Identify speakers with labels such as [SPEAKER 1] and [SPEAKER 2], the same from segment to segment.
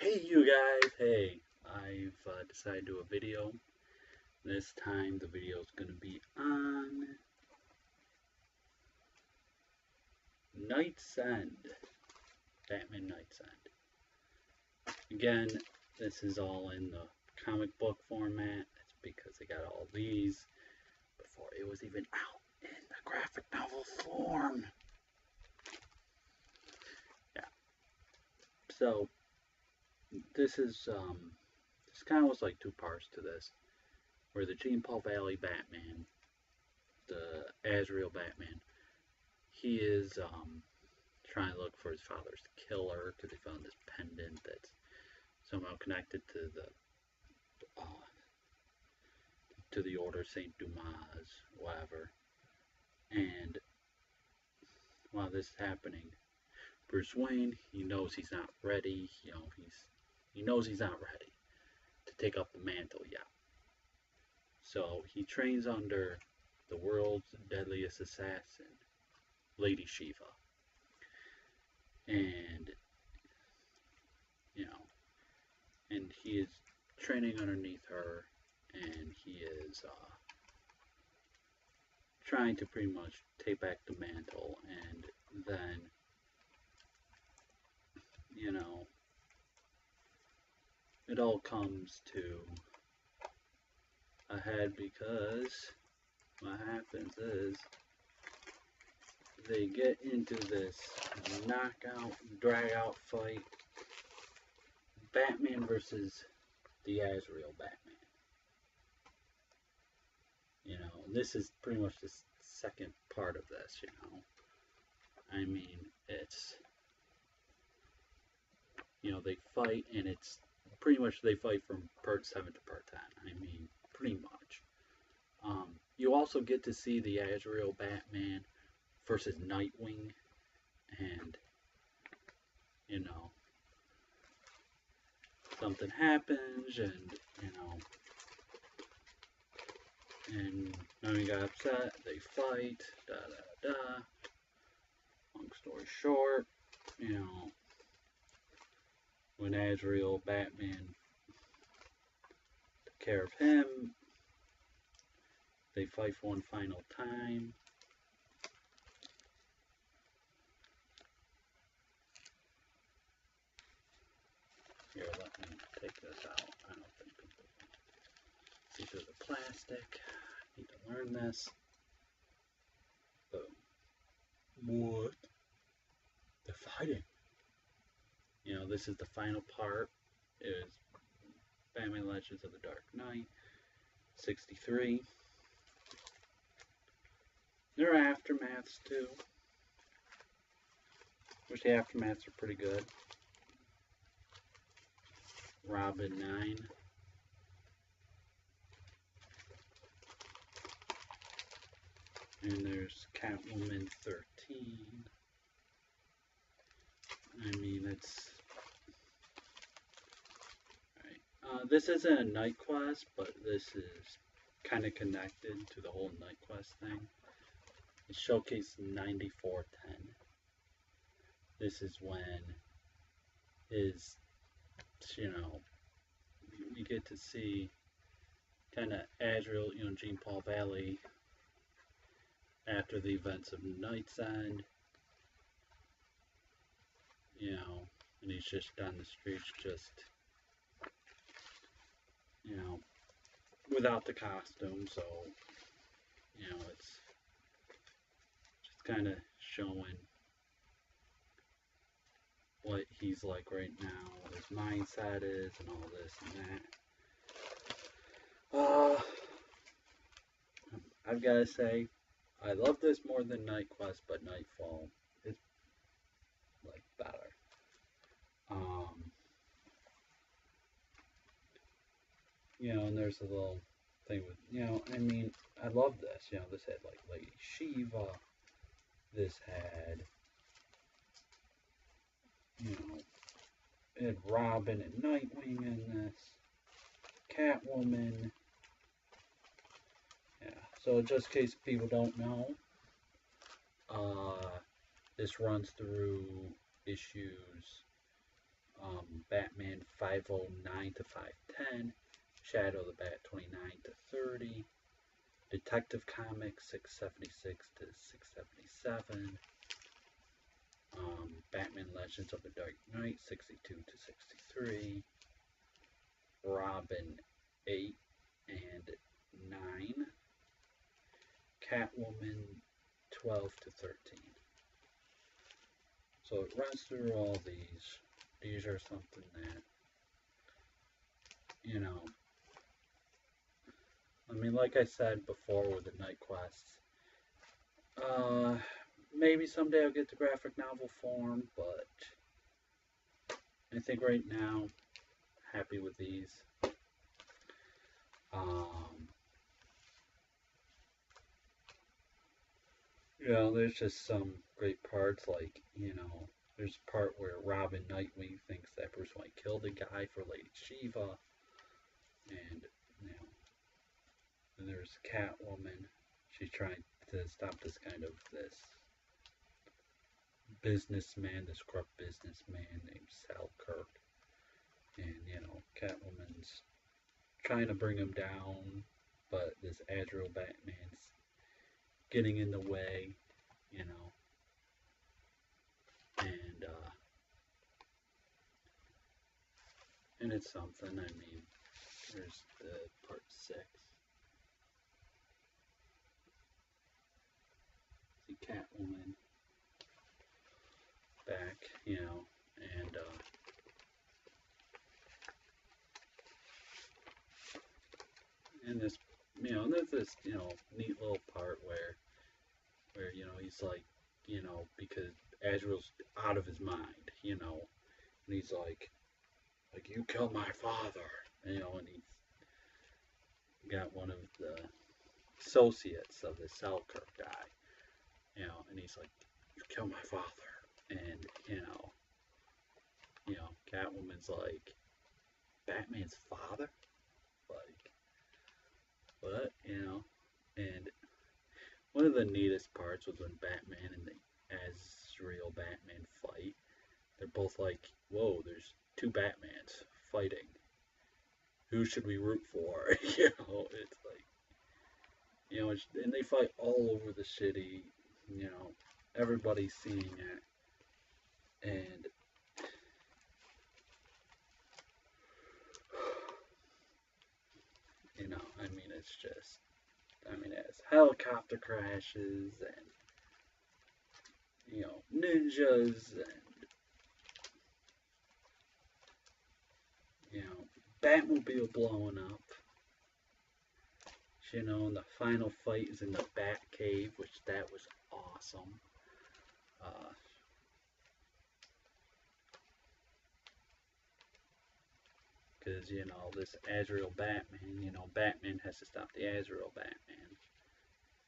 [SPEAKER 1] Hey you guys, hey, I've decided to do a video. This time the video is going to be on Night's End, Batman Night's End. Again, this is all in the comic book format. It's because I got all these before it was even out in the graphic novel form. Yeah, so this is, this kind of was like two parts to this. Where the Jean Paul Valley Batman, the Azrael Batman, he is trying to look for his father's killer because he found this pendant that's somehow connected to the Order Saint Dumas, whatever. And while this is happening, Bruce Wayne, he knows he's not ready. He knows he's not ready to take up the mantle yet. So he trains under the world's deadliest assassin, Lady Shiva. And, and he is training underneath her, and he is trying to pretty much take back the mantle, and then, it all comes to a head because what happens is they get into this knockout, drag-out fight. Batman versus the Azrael Batman. This is pretty much the second part of this, I mean, it's, they fight, and it's pretty much they fight from part 7 to part 10. I mean, pretty much. You also get to see the Azrael Batman versus Nightwing, and something happens, and Nightwing got upset, they fight, da da da. Long story short, when Azrael Batman took care of him, they fight for one final time. Here, let me take this out. I don't think people can see through the plastic. I need to learn this. Boom. What? They're fighting. This is the final part. It is Batman Legends of the Dark Knight, 63. There are aftermaths too, which the aftermaths are pretty good. Robin 9. And there's Catwoman 13. I mean, it's... Right. This isn't a Night Quest, but this is kind of connected to the whole Night Quest thing. It's Showcase 9410. This is when his, we get to see kind of Azrael, Jean Paul Valley after the events of Night's End, and he's just on the streets, just, without the costume, so, it's just kind of showing what he's like right now, what his mindset is, and all this and that. I've got to say, I love this more than Night Quest, but Nightfall is, like, better. And there's a little thing with, I mean, I love this. This had, like, Lady Shiva. This had, it had Robin and Nightwing in this. Catwoman. Yeah, so just in case people don't know, this runs through issues Batman 509 to 510, Shadow the Bat 29 to 30, Detective Comics 676 to 677, Batman Legends of the Dark Knight 62 to 63, Robin 8 and 9, Catwoman 12 to 13. So it runs through all these. These are something that, you know, I mean, like I said before with the night quests, maybe someday I'll get to graphic novel form, but I think right now, happy with these. You know, there's just some great parts, like, you know, there's a part where Robin Nightwing thinks that Bruce Wayne killed a guy for Lady Shiva, and, you know, and there's Catwoman. She's trying to stop this businessman, this corrupt businessman named Sal Kirk. And, you know, Catwoman's trying to bring him down, but this Azrael Batman's getting in the way, you know. And it's something. I mean, there's the part 6. See Catwoman back, you know, and this, you know, there's this, you know, neat little part where you know he's like, you know, because Azrael's out of his mind, you know, and he's like you killed my father, you know, and he's got one of the associates of the Selkirk guy, you know, and he's like, you killed my father, and you know, Catwoman's like, Batman's father, like, what, you know, and one of the neatest parts was when Batman and the Azrael Batman fight. They're both like, whoa, there's two Batmans fighting. Who should we root for? You know, it's like, you know, and they fight all over the city. You know, everybody's seeing it, and you know, I mean, it's just, I mean, it has helicopter crashes and, you know, ninjas and, you know, Batmobile blowing up. You know, and the final fight is in the Batcave, which that was awesome. Because, you know, this Azrael Batman, you know, Batman has to stop the Azrael Batman.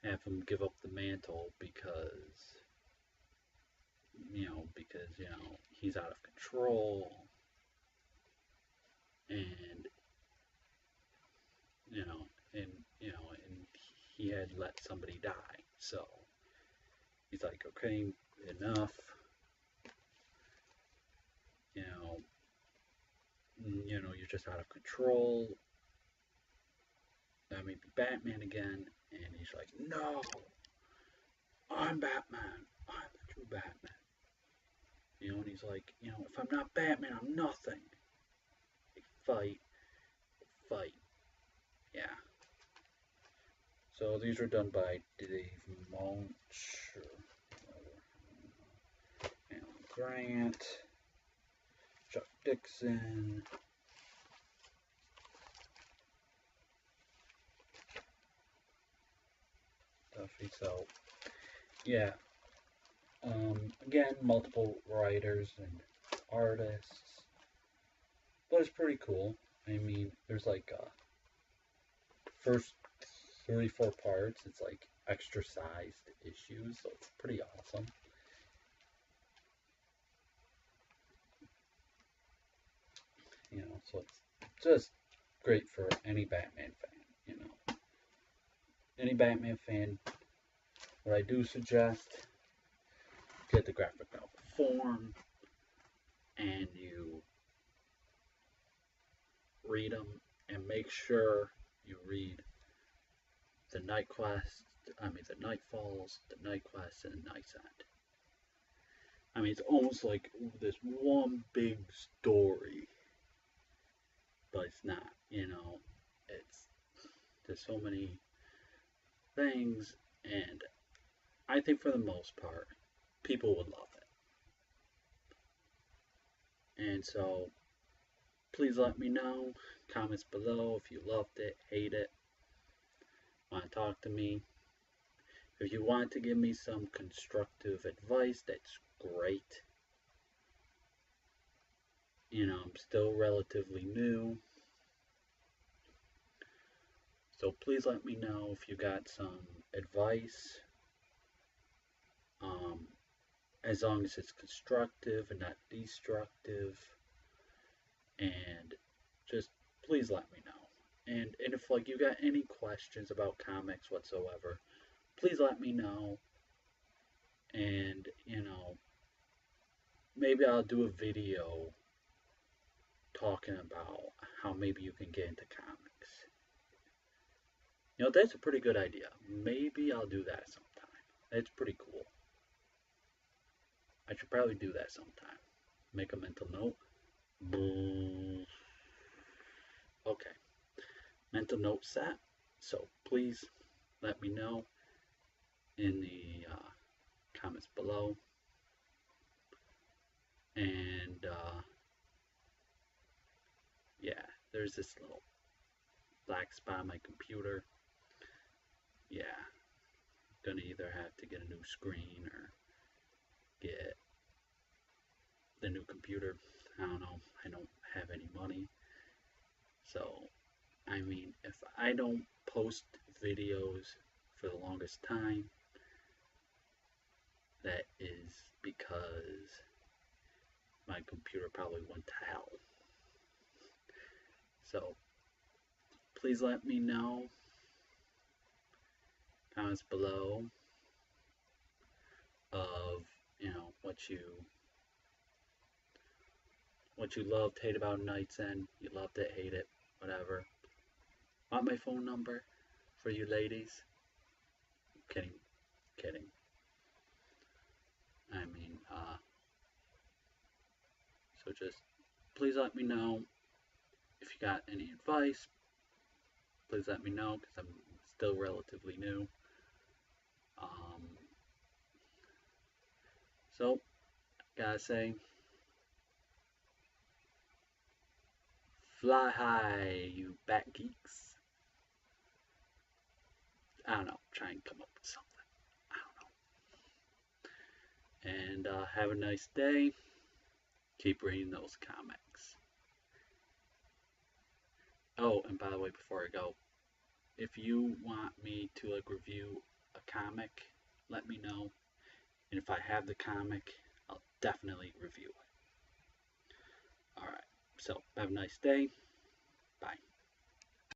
[SPEAKER 1] Have him give up the mantle because, you know, he's out of control. And, you know, and he had let somebody die. So, he's like, okay, enough. You know, you're just out of control. Let me be Batman again. And he's like, no, I'm Batman. I'm the true Batman. You know, and he's like, you know, if I'm not Batman, I'm nothing. They fight. Yeah. So these were done by Dave Moench, Alan Grant, Chuck Dixon, Duffy. So, yeah. Again, multiple writers and artists, but it's pretty cool. I mean, there's like first 3-4 parts. It's like extra sized issues, so it's pretty awesome. You know, so it's just great for any Batman fan. You know, any Batman fan. What I do suggest, get the graphic novel form, and you read them, and make sure you read the Night Quest. I mean, the Night Falls, the Night Quest, and the Night's End. I mean, it's almost like this one big story, but it's not. It's there's so many things, and I think for the most part, people would love it. And so, please let me know. Comments below if you loved it, hate it, want to talk to me. If you want to give me some constructive advice, that's great. I'm still relatively new. So please let me know if you got some advice. As long as it's constructive and not destructive. And just please let me know. And if you got any questions about comics whatsoever, please let me know. And maybe I'll do a video talking about how maybe you can get into comics. That's a pretty good idea. Maybe I'll do that sometime. That's pretty cool. I should probably do that sometime. Make a mental note. Okay. Mental note set. So please let me know in the comments below. And yeah, there's this little black spot on my computer. Yeah, gonna either have to get a new screen or get the new computer. I don't know. I don't have any money. So, I mean, if I don't post videos for the longest time, that is because my computer probably went to hell. So, please let me know. Comments below of what you loved, hate about Night's End. You loved it, hate it, whatever. Want my phone number for you ladies? Kidding. I mean, so just please let me know if you got any advice. Please let me know because I'm still relatively new. So, gotta say, fly high, you bat geeks. I don't know, try and come up with something. I don't know. And have a nice day. Keep reading those comics. Oh, and by the way, before I go, if you want me to review a comic, let me know. And if I have the comic, I'll definitely review it. Alright, so have a nice day. Bye.